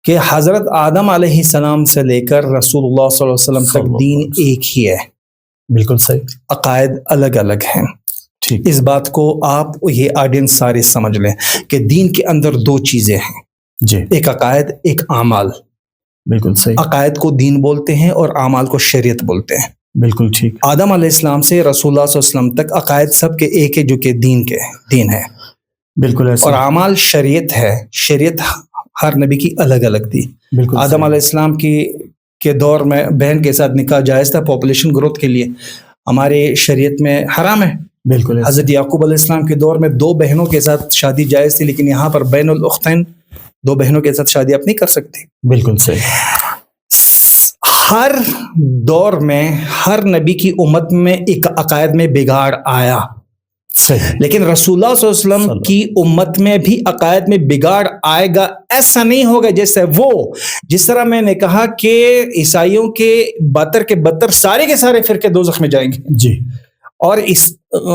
کہ حضرت آدم علیہ السلام سے لے کر رسول اللہ صلی اللہ علیہ وسلم تک دین ایک ہی ہے. بالکل صحیح. عقائد الگ الگ ہیں. ٹھیک. اس بات کو آپ یہ آڈینس سارے سمجھ لیں کہ دین کے اندر دو چیزیں ہیں. جی. ایک عقائد، ایک اعمال. بالکل صحیح. عقائد کو دین بولتے ہیں اور اعمال کو شریعت بولتے ہیں. بالکل ٹھیک. آدم علیہ السلام سے رسول اللہ صلی اللہ علیہ وسلم تک عقائد سب کے ایک ہے جو کہ دین ہے. بالکل ایسا. اور اعمال شریعت ہے. شریعت ہر نبی کی الگ الگ تھی. بالکل. آدم علیہ السلام کے دور میں بہن کے ساتھ نکاح جائز تھا پاپولیشن گروتھ کے لیے. ہمارے شریعت میں حرام ہے. بالکل. حضرت یعقوب علیہ السلام کے دور میں 2 بہنوں کے ساتھ شادی جائز تھی، لیکن یہاں پر بین الاختین 2 بہنوں کے ساتھ شادی آپ نہیں کر سکتے. بالکل صحیح. ہر دور میں ہر نبی کی امت میں ایک عقائد میں بگاڑ آیا. صحیح. لیکن رسول اللہ صلی اللہ علیہ وسلم کی امت میں بھی عقائد میں بگاڑ آئے گا. ایسا نہیں ہوگا جس طرح میں نے کہا کہ عیسائیوں کے بدتر کے بدتر سارے کے سارے فرقے دوزخ میں جائیں گے. جی. اور اس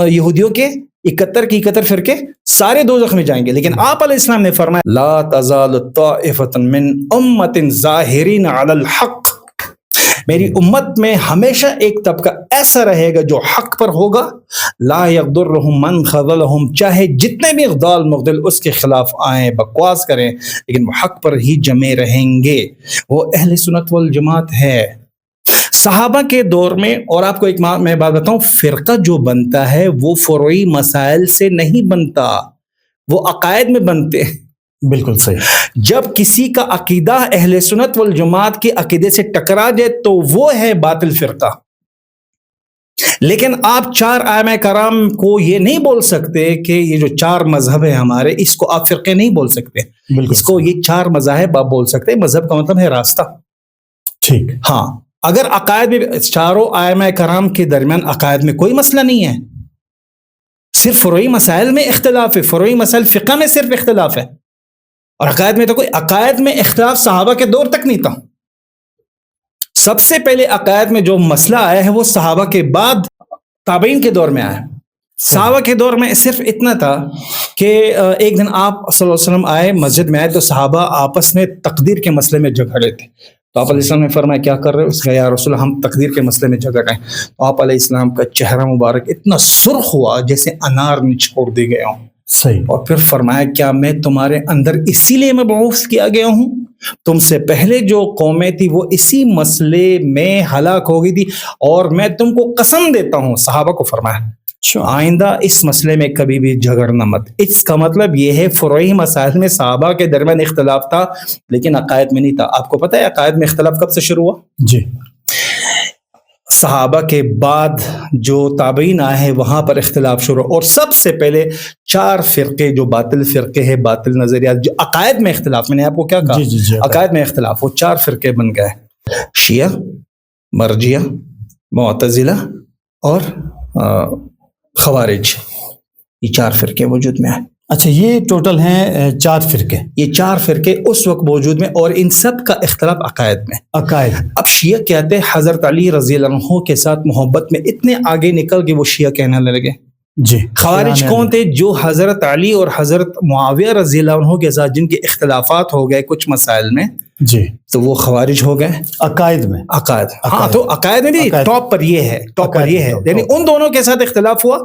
یہودیوں کے 71 کی 71 فرقے سارے دوزخ میں جائیں گے. لیکن آپ علیہ السلام نے فرمایا لا تزال طائفة من امت ظاہرین علی الحق. میری امت میں ہمیشہ ایک طبقہ ایسا رہے گا جو حق پر ہوگا. لا یضرهم من خذلهم، چاہے جتنے بھی اغدال مغدل اس کے خلاف آئیں بکواس کریں، لیکن وہ حق پر ہی جمے رہیں گے. وہ اہل سنت والجماعت ہے. صحابہ کے دور میں، اور آپ کو ایک میں بات بتاؤں، فرقہ جو بنتا ہے وہ فروعی مسائل سے نہیں بنتا، وہ عقائد میں بنتے ہیں. بالکل صحیح. جب کسی کا عقیدہ اہل سنت والجماعت کے عقیدے سے ٹکرا جائے تو وہ ہے باطل فرقہ. لیکن آپ 4 ائمہ کرام کو یہ نہیں بول سکتے کہ یہ جو 4 مذہب ہے ہمارے، اس کو آپ فرقے نہیں بول سکتے. اس کو یہ 4 مذاہب آپ بول سکتے. مذہب کا مطلب ہے راستہ. ٹھیک. ہاں، اگر عقائد میں 4 ائمہ کرام کے درمیان عقائد میں کوئی مسئلہ نہیں ہے، صرف فروعی مسائل میں اختلاف ہے. فروعی مسائل فقہ میں صرف اختلاف ہے، اور عقائد میں تو کوئی عقائد میں اختلاف صحابہ کے دور تک نہیں تھا. سب سے پہلے عقائد میں جو مسئلہ آیا ہے وہ صحابہ کے بعد تابعین کے دور میں آیا. صحابہ کے دور میں صرف اتنا تھا کہ ایک دن آپ صلی اللہ علیہ وسلم آئے، مسجد میں آئے تو صحابہ آپس میں تقدیر کے مسئلے میں جھگڑ رہے تھے. تو آپ علیہ السلام نے فرمایا کیا کر رہے ہو؟ اس کا یا رسول ہم تقدیر کے مسئلے میں جھگڑ رہے ہیں. تو آپ علیہ السلام کا چہرہ مبارک اتنا سرخ ہوا جیسے انار نچوڑ دی گیا ہوں. صحیح. اور پھر فرمایا کیا میں تمہارے اندر اسی لیے مبعوث کیا گیا ہوں؟ تم سے پہلے جو قومیں تھی وہ اسی مسئلے میں ہلاک ہو گئی تھی، اور میں تم کو قسم دیتا ہوں. صحابہ کو فرمایا آئندہ اس مسئلے میں کبھی بھی جھگڑنا مت. اس کا مطلب یہ ہے فروعی مسائل میں صحابہ کے درمیان اختلاف تھا لیکن عقائد میں نہیں تھا. آپ کو پتہ ہے عقائد میں اختلاف کب سے شروع ہوا؟ جی. صحابہ کے بعد جو تابعین آئے ہیں وہاں پر اختلاف شروع. اور سب سے پہلے 4 فرقے جو باطل فرقے ہیں، باطل نظریات، جو عقائد میں اختلاف، میں نے آپ کو کیا کہا؟ جی. عقائد میں اختلاف، وہ 4 فرقے بن گئے: شیعہ، مرجیہ، معتزلہ اور خوارج. یہ 4 فرقے وجود میں آئے. اچھا، یہ ٹوٹل ہیں 4 فرقے. یہ 4 فرقے اس وقت موجود میں، اور ان سب کا اختلاف عقائد میں. عقائد. اب شیعہ کہتے ہیں حضرت علی رضی اللہ عنہ کے ساتھ محبت میں اتنے آگے نکل کے وہ شیعہ کہنے لگے. جی. خوارج کون تھے؟ جو حضرت علی اور حضرت معاویہ رضی اللہ عنہ کے ساتھ جن کے اختلافات ہو گئے کچھ مسائل میں، جی، تو وہ خوارج ہو گئے. عقائد میں. عقائد. ہاں، تو عقائد میں بھی ٹاپ پر یہ ہے، یعنی ان دونوں کے ساتھ اختلاف ہوا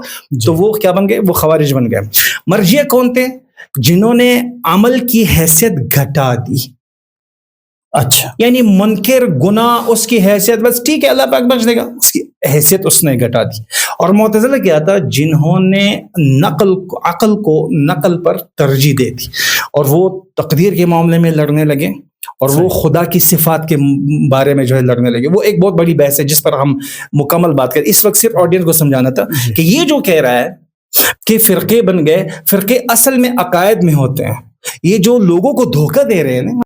تو وہ کیا بن گئے؟ وہ خوارج بن گئے. مرجیہ کون تھے؟ جنہوں نے عمل کی حیثیت گھٹا دی. اچھا، یعنی منکر گناہ اس کی حیثیت بس ٹھیک ہے اللہ پاک بخش دے گا، اس کی حیثیت اس نے گھٹا دی. اور معتزلہ کیا تھا؟ جنہوں نے عقل کو نقل پر ترجیح دے دی، اور وہ تقدیر کے معاملے میں لڑنے لگے، اور وہ خدا کی صفات کے بارے میں جو ہے لڑنے لگے. وہ ایک بہت بڑی بحث ہے جس پر ہم مکمل بات کریں. اس وقت صرف آڈینس کو سمجھانا تھا کہ یہ جو کہہ رہا ہے کہ فرقے بن گئے، فرقے اصل میں عقائد میں ہوتے ہیں. یہ جو لوگوں کو دھوکہ دے رہے ہیں نا